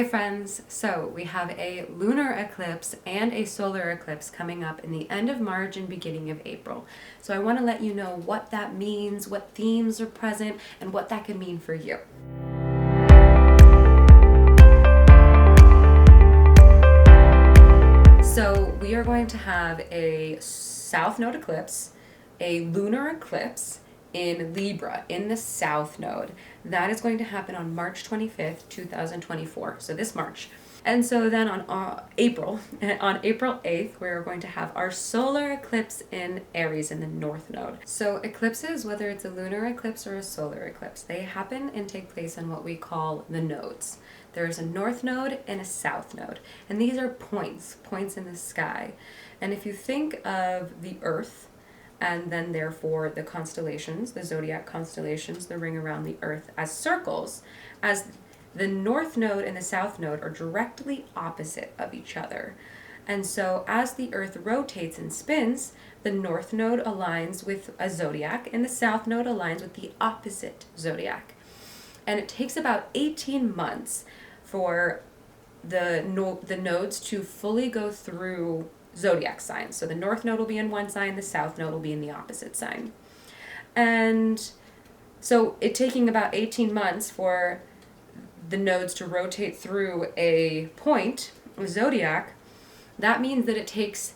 Hi friends, so we have a lunar eclipse and a solar eclipse coming up in the end of March and beginning of April. So I want to let you know what that means, what themes are present, and what that could mean for you. So we are going to have a south node eclipse, a lunar eclipse in Libra in the south node. That is going to happen on March 25th, 2024. So this March. And so then on April 8th, we're going to have our solar eclipse in Aries in the north node. So eclipses, whether it's a lunar eclipse or a solar eclipse, they happen and take place in what we call the nodes. There's a north node and a south node. And these are points in the sky. And if you think of the Earth, and then therefore the constellations, the zodiac constellations, the ring around the Earth as circles, as the north node and the south node are directly opposite of each other. And so as the Earth rotates and spins, the north node aligns with a zodiac and the south node aligns with the opposite zodiac. And it takes about 18 months for the nodes to fully go through zodiac signs. So the north node will be in one sign, the south node will be in the opposite sign. And so it taking about 18 months for the nodes to rotate through a point, a zodiac, that means that it takes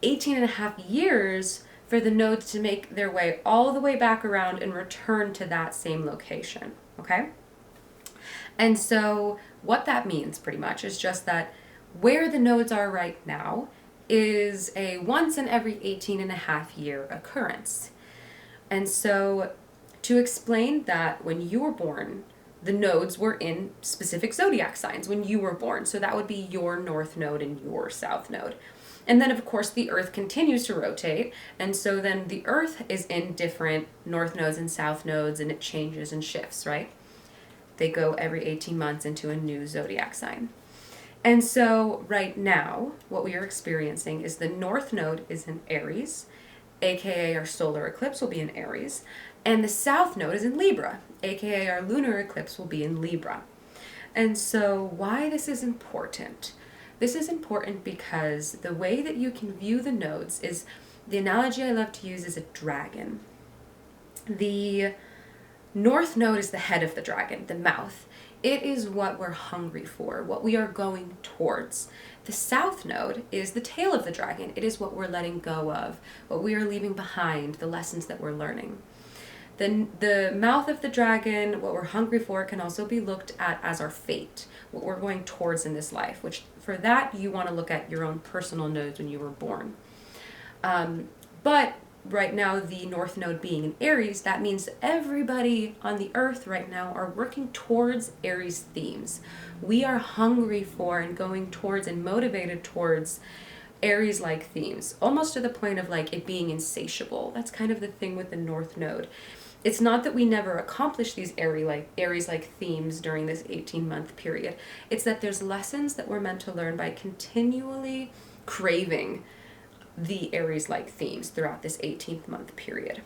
18 and a half years for the nodes to make their way all the way back around and return to that same location, okay? And so what that means pretty much is just that where the nodes are right now is a once in every 18 and a half year occurrence. And so to explain that, when you were born, the nodes were in specific zodiac signs when you were born. So that would be your north node and your south node. And then of course the Earth continues to rotate. And so then the Earth is in different north nodes and south nodes, and it changes and shifts, right? They go every 18 months into a new zodiac sign. And so right now, what we are experiencing is the north node is in Aries, aka our solar eclipse will be in Aries, and the south node is in Libra, aka our lunar eclipse will be in Libra. And so why this is important? This is important because the way that you can view the nodes is, the analogy I love to use is a dragon. The north node is the head of the dragon, the mouth. It is what we're hungry for, what we are going towards. The south node is the tail of the dragon. It is what we're letting go of, what we are leaving behind, the lessons that we're learning. The mouth of the dragon, what we're hungry for, can also be looked at as our fate, what we're going towards in this life, which for that you want to look at your own personal nodes when you were born. But right now, the north node being in Aries, that means everybody on the earth right now are working towards Aries themes. We are hungry for and going towards and motivated towards Aries-like themes, almost to the point of like it being insatiable. That's kind of the thing with the north node. It's not that we never accomplish these Aries-like themes during this 18-month period. It's that there's lessons that we're meant to learn by continually craving the Aries-like themes throughout this 18th-month period.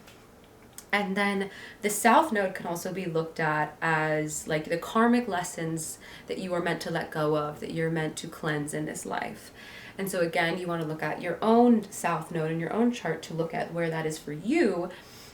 And then the south node can also be looked at as like the karmic lessons that you are meant to let go of, that you're meant to cleanse in this life. And so again, you want to look at your own south node in your own chart to look at where that is for you,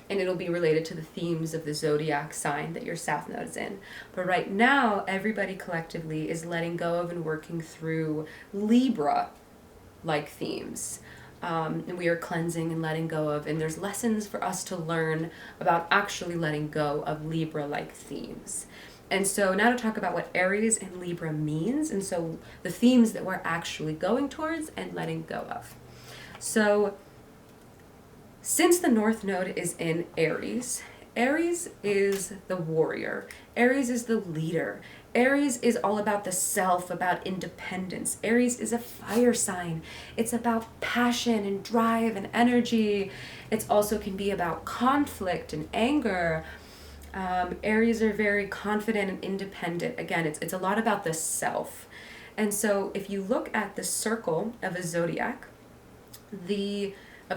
and it'll be related to the themes of the zodiac sign that your south node is in. But right now, everybody collectively is letting go of and working through Libra-like themes. And we are cleansing and letting go of, and there's lessons for us to learn about actually letting go of Libra-like themes. And so now to talk about what Aries and Libra means, and so the themes that we're actually going towards and letting go of. So since the north node is in Aries, Aries is the warrior. Aries is the leader. Aries is all about the self, about independence. Aries is a fire sign. It's about passion and drive and energy. It also can be about conflict and anger. Aries are very confident and independent. Again, it's a lot about the self. And so if you look at the circle of a zodiac, of the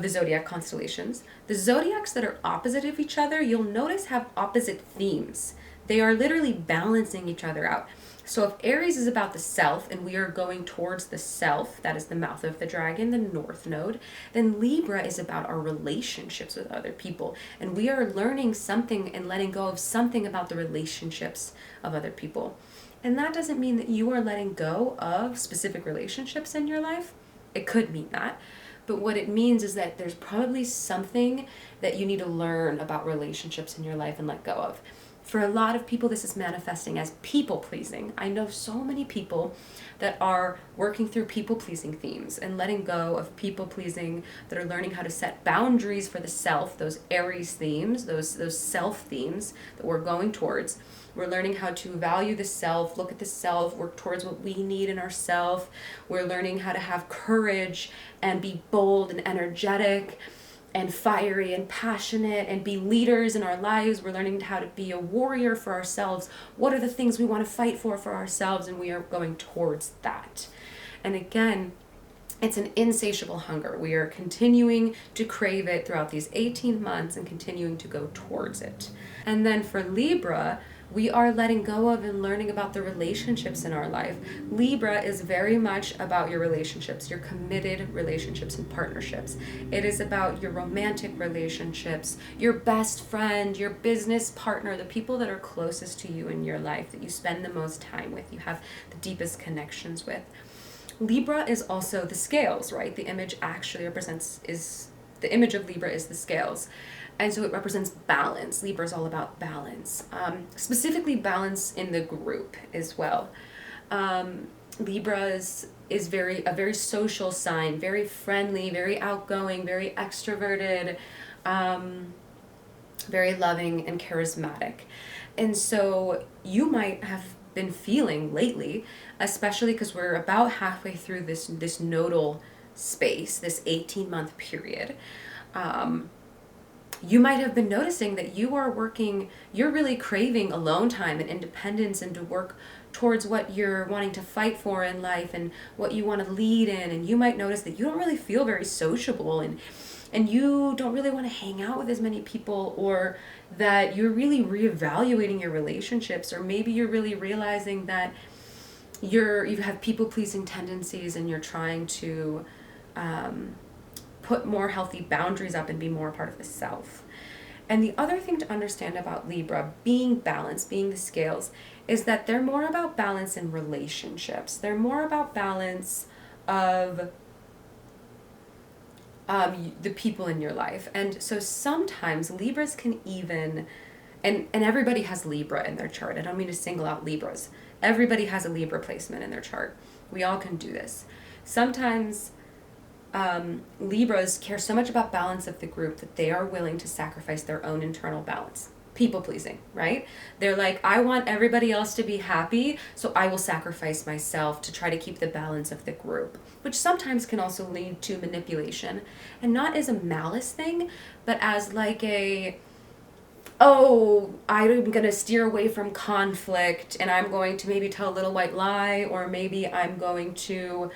zodiac constellations, the zodiacs that are opposite of each other, you'll notice have opposite themes. They are literally balancing each other out. So if Aries is about the self and we are going towards the self, that is the mouth of the dragon, the north node, then Libra is about our relationships with other people. And we are learning something and letting go of something about the relationships of other people. And that doesn't mean that you are letting go of specific relationships in your life. It could mean that. But what it means is that there's probably something that you need to learn about relationships in your life and let go of. For a lot of people, this is manifesting as people pleasing. I know so many people that are working through people pleasing themes and letting go of people pleasing, that are learning how to set boundaries for the self, those Aries themes, those self themes that we're going towards. We're learning how to value the self, look at the self, work towards what we need in ourself. We're learning how to have courage and be bold and energetic and fiery and passionate and be leaders in our lives. We're learning how to be a warrior for ourselves. What are the things we want to fight for ourselves? And we are going towards that. And again, it's an insatiable hunger. We are continuing to crave it throughout these 18 months and continuing to go towards it. And then for Libra, we are letting go of and learning about the relationships in our life. Libra is very much about your relationships, your committed relationships and partnerships. It is about your romantic relationships, your best friend, your business partner, the people that are closest to you in your life, that you spend the most time with, you have the deepest connections with. Libra is also the scales, right? The image actually the image of Libra is the scales. And so it represents balance. Libra is all about balance, specifically balance in the group as well. Libra is a very social sign, very friendly, very outgoing, very extroverted, very loving and charismatic. And so you might have been feeling lately, especially because we're about halfway through this nodal space, this 18-month period. You might have been noticing that you're really craving alone time and independence and to work towards what you're wanting to fight for in life and what you want to lead in. And you might notice that you don't really feel very sociable and you don't really want to hang out with as many people, or that you're really reevaluating your relationships, or maybe you're really realizing that you have people-pleasing tendencies and you're trying to put more healthy boundaries up and be more a part of the self. And the other thing to understand about Libra, being balanced, being the scales, is that they're more about balance in relationships. They're more about balance of the people in your life. And so sometimes Libras can even, and everybody has Libra in their chart. I don't mean to single out Libras. Everybody has a Libra placement in their chart. We all can do this. Sometimes Libras care so much about balance of the group that they are willing to sacrifice their own internal balance. People pleasing, right? They're like, I want everybody else to be happy, so I will sacrifice myself to try to keep the balance of the group, which sometimes can also lead to manipulation, and not as a malice thing, but as like I'm going to steer away from conflict, and I'm going to maybe tell a little white lie, or maybe I'm going to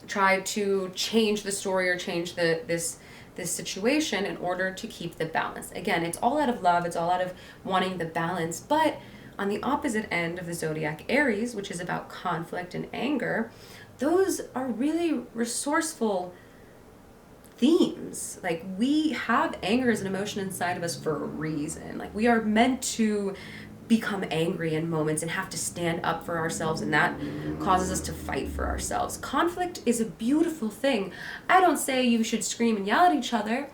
try to change the story or change this situation in order to keep the balance. Again, it's all out of love, it's all out of wanting the balance, but on the opposite end of the zodiac, Aries, which is about conflict and anger, those are really resourceful themes. Like, we have anger as an emotion inside of us for a reason. Like, we are meant to become angry in moments and have to stand up for ourselves, and that causes us to fight for ourselves. Conflict is a beautiful thing. I don't say you should scream and yell at each other,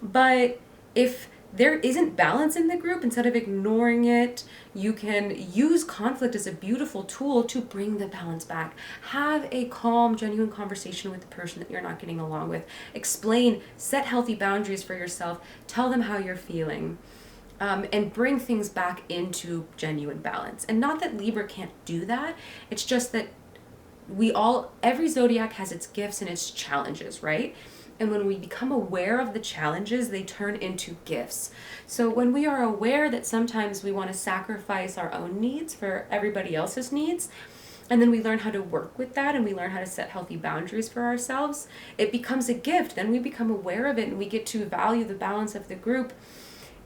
but if there isn't balance in the group, instead of ignoring it, you can use conflict as a beautiful tool to bring the balance back. Have a calm, genuine conversation with the person that you're not getting along with. Explain, set healthy boundaries for yourself, tell them how you're feeling. And bring things back into genuine balance. And not that Libra can't do that, it's just that every zodiac has its gifts and its challenges, right? And when we become aware of the challenges, they turn into gifts. So when we are aware that sometimes we want to sacrifice our own needs for everybody else's needs, and then we learn how to work with that, and we learn how to set healthy boundaries for ourselves, it becomes a gift. Then we become aware of it, and we get to value the balance of the group.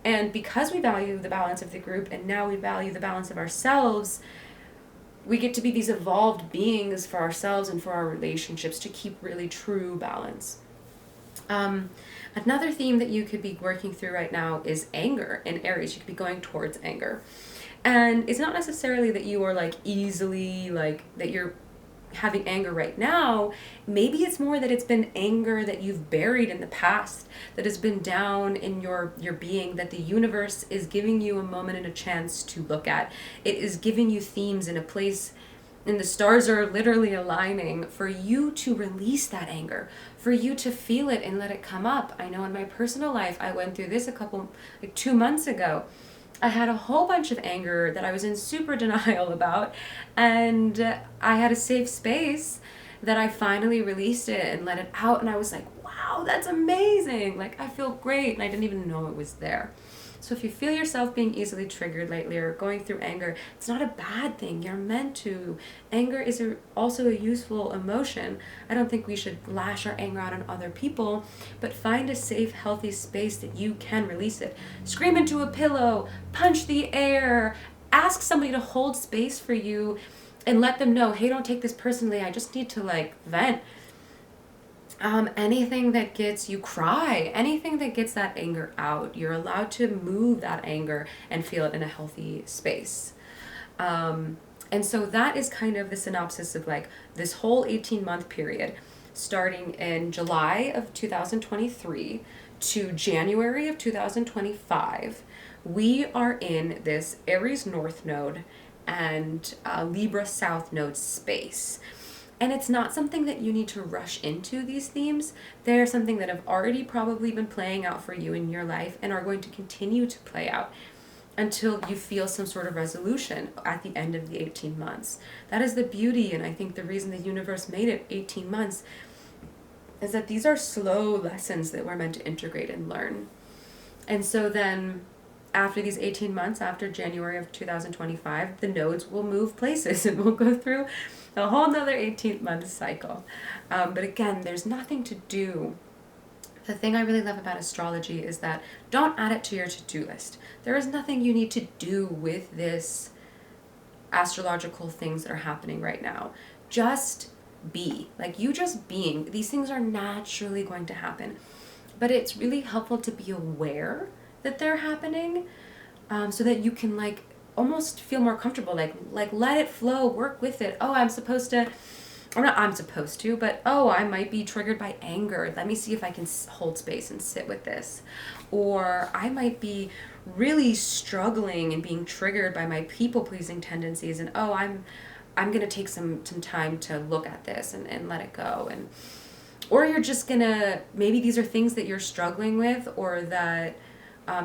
And because we value the balance of the group and now we value the balance of ourselves, we get to be these evolved beings for ourselves and for our relationships to keep really true balance. Another theme that you could be working through right now is anger in Aries. You could be going towards anger. And it's not necessarily that you are like easily like that you're having anger right now. Maybe it's more that it's been anger that you've buried in the past, that has been down in your being, that the universe is giving you a moment and a chance to look at. It is giving you themes in a place, and the stars are literally aligning for you to release that anger, for you to feel it and let it come up. I know in my personal life, I went through this 2 months ago. I had a whole bunch of anger that I was in super denial about, and I had a safe space that I finally released it and let it out, and I was like, wow, that's amazing. Like, I feel great, and I didn't even know it was there. So if you feel yourself being easily triggered lately or going through anger, it's not a bad thing. You're meant to. Anger is also a useful emotion. I don't think we should lash our anger out on other people, but find a safe, healthy space that you can release it. Scream into a pillow, punch the air, ask somebody to hold space for you and let them know, hey, don't take this personally. I just need to like vent. Anything that gets you cry, anything that gets that anger out, you're allowed to move that anger and feel it in a healthy space. And so that is kind of the synopsis of like this whole 18-month period, starting in July of 2023 to January of 2025. We are in this Aries North Node and Libra South Node space. And it's not something that you need to rush into these themes. They're something that have already probably been playing out for you in your life and are going to continue to play out until you feel some sort of resolution at the end of the 18 months. That is the beauty, and I think the reason the universe made it 18 months is that these are slow lessons that we're meant to integrate and learn. And so then after these 18 months, after January of 2025, the nodes will move places and we'll go through a whole nother 18-month cycle. But again, there's nothing to do. The thing I really love about astrology is that don't add it to your to-do list. There is nothing you need to do with this astrological things that are happening right now. Just be. Like, you just being. These things are naturally going to happen. But it's really helpful to be aware that they're happening, so that you can like almost feel more comfortable, like let it flow, work with it. Oh, I'm supposed to, or not I'm supposed to, but oh, I might be triggered by anger. Let me see if I can hold space and sit with this. Or I might be really struggling and being triggered by my people-pleasing tendencies, and oh, I'm going to take some time to look at this and let it go. And or you're just gonna, maybe these are things that you're struggling with or that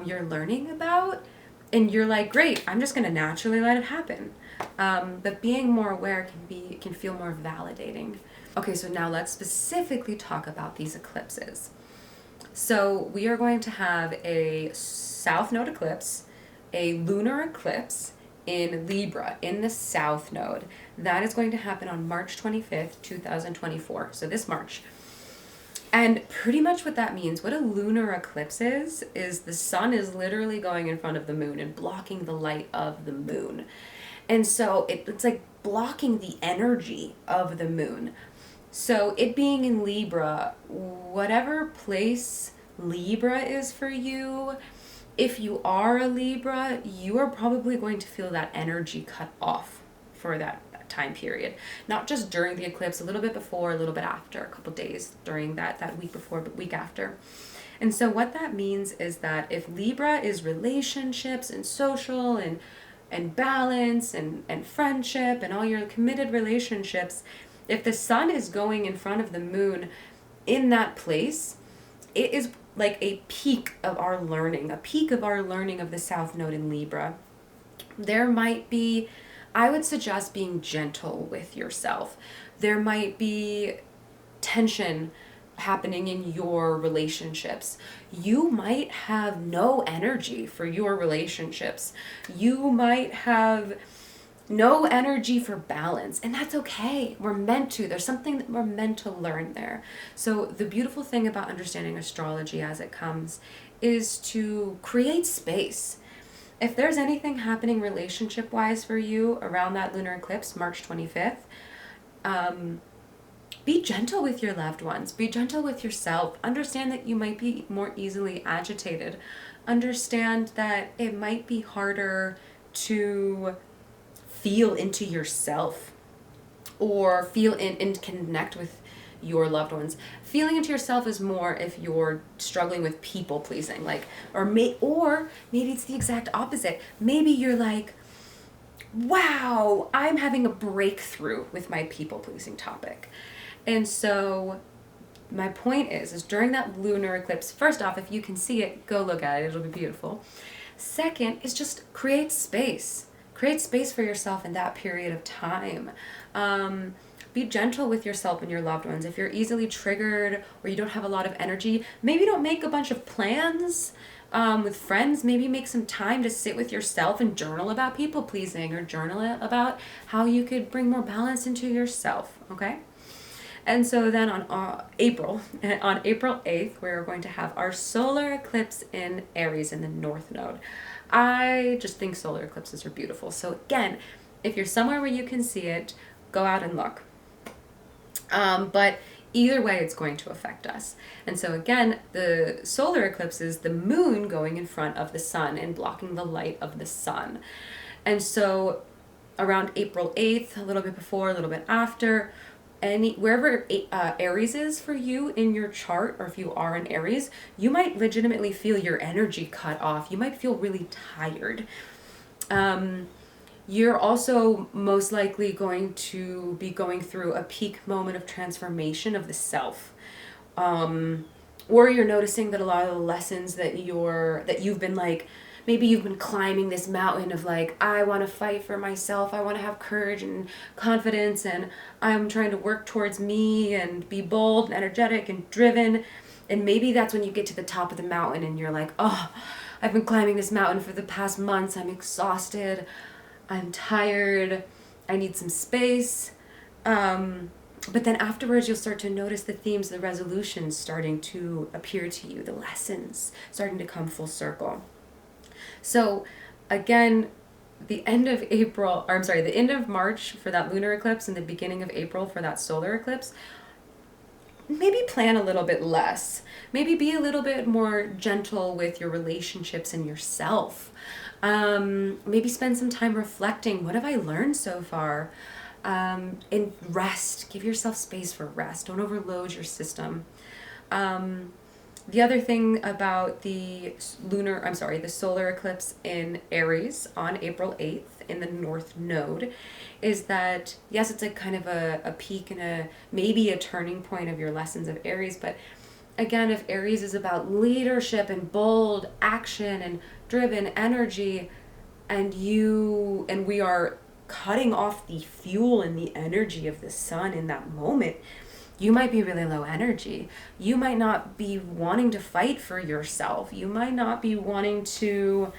you're learning about, and you're like, great, I'm just gonna naturally let it happen. But being more aware can feel more validating. Okay, so now let's specifically talk about these eclipses. So we are going to have a South Node eclipse, a lunar eclipse in Libra in the South Node. That is going to happen on March 25th, 2024. So this March. And pretty much what that means, what a lunar eclipse is the sun is literally going in front of the moon and blocking the light of the moon. And so it's like blocking the energy of the moon. So it being in Libra, whatever place Libra is for you, if you are a Libra, you are probably going to feel that energy cut off for that time period. Not just during the eclipse, a little bit before, a little bit after, a couple days during that week before, but week after. And so what that means is that if Libra is relationships and social and balance and friendship and all your committed relationships, if the sun is going in front of the moon in that place, it is like a peak of our learning, of the South Node in Libra. There might be, I would suggest being gentle with yourself. There might be tension happening in your relationships. You might have no energy for your relationships. You might have no energy for balance, and that's okay. We're meant to. There's something that we're meant to learn there. So the beautiful thing about understanding astrology as it comes is to create space. If there's anything happening relationship-wise for you around that lunar eclipse, March 25th, be gentle with your loved ones. Be gentle with yourself. Understand that you might be more easily agitated. Understand that it might be harder to feel into yourself or feel in and connect with your loved ones. Feeling into yourself is more if you're struggling with people pleasing, like, or maybe it's the exact opposite. Maybe you're like, wow, I'm having a breakthrough with my people pleasing topic. And so my point is during that lunar eclipse, first off, if you can see it, go look at it. It'll be beautiful. Second is just create space. Create space for yourself in that period of time. Be gentle with yourself and your loved ones. If you're easily triggered or you don't have a lot of energy, maybe don't make a bunch of plans with friends. Maybe make some time to sit with yourself and journal about people pleasing, or journal about how you could bring more balance into yourself, okay? And so then on April 8th, we're going to have our solar eclipse in Aries in the North Node. I just think solar eclipses are beautiful. So again, if you're somewhere where you can see it, go out and look. But either way, it's going to affect us. And so again, the solar eclipse is the moon going in front of the sun and blocking the light of the sun. And so around April 8th, a little bit before, a little bit after, wherever Aries is for you in your chart, or if you are an Aries, you might legitimately feel your energy cut off. You might feel really tired. You're also most likely going to be going through a peak moment of transformation of the self. Or you're noticing that a lot of the lessons that you've been like, maybe you've been climbing this mountain of like, I want to fight for myself. I want to have courage and confidence, and I'm trying to work towards me and be bold and energetic and driven. And maybe that's when you get to the top of the mountain and you're like, oh, I've been climbing this mountain for the past months. I'm exhausted. I'm tired. I need some space. But then afterwards, you'll start to notice the themes, the resolutions starting to appear to you, the lessons starting to come full circle. So again, the end of March for that lunar eclipse and the beginning of April for that solar eclipse, maybe plan a little bit less. Maybe be a little bit more gentle with your relationships and yourself. Maybe spend some time reflecting. What have I learned so far? And rest. Give yourself space for rest. Don't overload your system. The other thing about the solar eclipse in Aries on April 8th in the North Node is that, yes, it's a kind of a peak and maybe a turning point of your lessons of Aries. But again, if Aries is about leadership and bold action and driven energy, and we are cutting off the fuel and the energy of the sun in that moment, you might be really low energy. You might not be wanting to fight for yourself. You might not be wanting to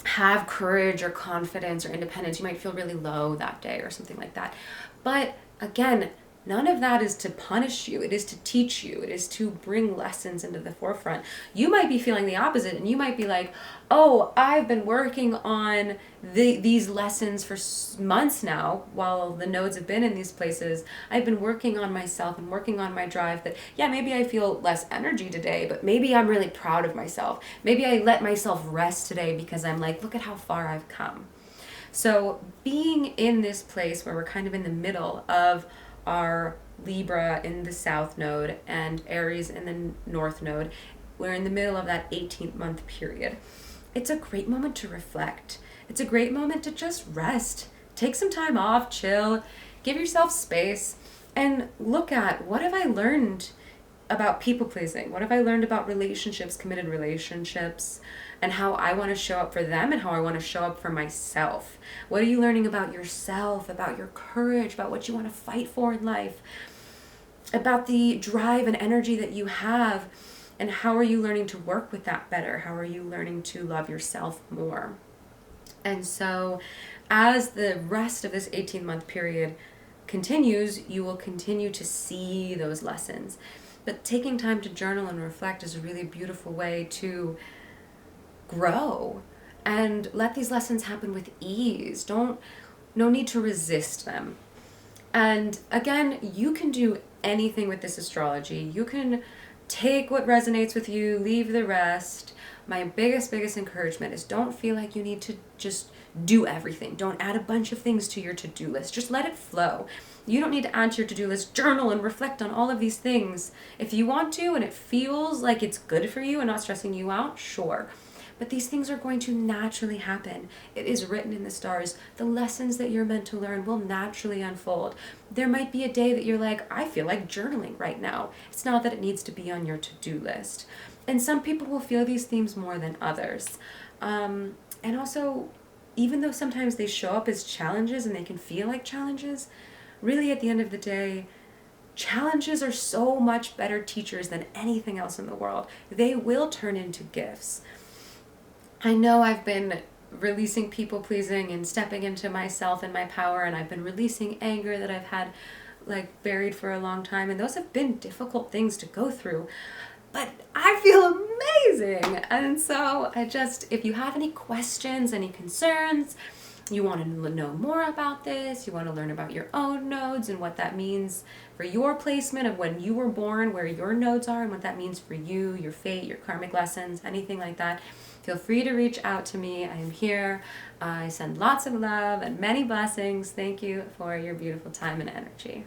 have courage or confidence or independence. You might feel really low that day or something like that. But again, none of that is to punish you. It is to teach you. It is to bring lessons into the forefront. You might be feeling the opposite, and you might be like, oh, I've been working on these lessons for months now while the nodes have been in these places. I've been working on myself and working on my drive that, yeah, maybe I feel less energy today, but maybe I'm really proud of myself. Maybe I let myself rest today because I'm like, look at how far I've come. So being in this place where we're kind of in the middle of our Libra in the South Node and Aries in the North Node, we're in the middle of that 18th month period. It's a great moment to reflect. It's a great moment to just rest. Take some time off, chill, give yourself space, and look at, what have I learned about people pleasing? What have I learned about relationships, committed relationships, and how I want to show up for them and how I want to show up for myself? What are you learning about yourself, about your courage, about what you want to fight for in life, about the drive and energy that you have, and how are you learning to work with that better? How are you learning to love yourself more? And so as the rest of this 18-month period continues, you will continue to see those lessons. But taking time to journal and reflect is a really beautiful way to grow and let these lessons happen with ease. No need to resist them. And again, you can do anything with this astrology. You can take what resonates with you, leave the rest. My biggest encouragement is don't feel like you need to just do everything. Don't add a bunch of things to your to-do list. Just let it flow. You don't need to add to your to-do list, journal and reflect on all of these things. If you want to and it feels like it's good for you and not stressing you out, sure. But these things are going to naturally happen. It is written in the stars. The lessons that you're meant to learn will naturally unfold. There might be a day that you're like, I feel like journaling right now. It's not that it needs to be on your to-do list. And some people will feel these themes more than others. And also, even though sometimes they show up as challenges and they can feel like challenges, really at the end of the day, challenges are so much better teachers than anything else in the world. They will turn into gifts. I know I've been releasing people pleasing and stepping into myself and my power, and I've been releasing anger that I've had like buried for a long time, and those have been difficult things to go through, but I feel amazing. And so if you have any questions, any concerns, you want to know more about this, you want to learn about your own nodes and what that means for your placement of when you were born, where your nodes are and what that means for you, your fate, your karmic lessons, anything like that, feel free to reach out to me. I am here. I send lots of love and many blessings. Thank you for your beautiful time and energy.